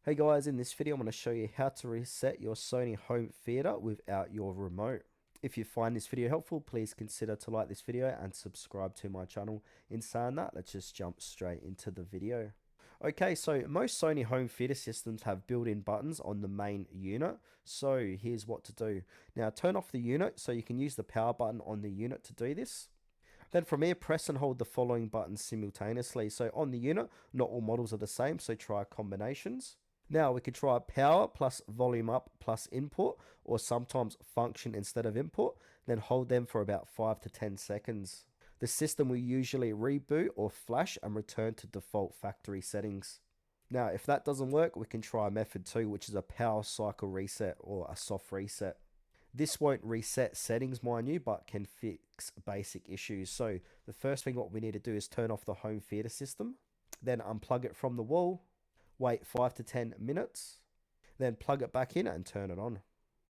Hey guys, in this video I'm going to show you how to reset your Sony Home Theater without your remote. If you find this video helpful, please consider to like this video and subscribe to my channel. In saying that, let's just jump straight into the video. Okay, so most Sony Home Theater systems have built-in buttons on the main unit. So here's what to do. Now turn off the unit so you can use the power button on the unit to do this. Then from here, press and hold the following buttons simultaneously. So on the unit, not all models are the same, so try combinations. Now we could try power plus volume up plus input, or sometimes function instead of input, then hold them for about 5 to 10 seconds. The system will usually reboot or flash and return to default factory settings. Now if that doesn't work, we can try method 2, which is a power cycle reset or a soft reset. This won't reset settings, mind you, but can fix basic issues. So the first thing what we need to do is turn off the home theater system, then unplug it from the wall, wait 5 to 10 minutes, then plug it back in and turn it on.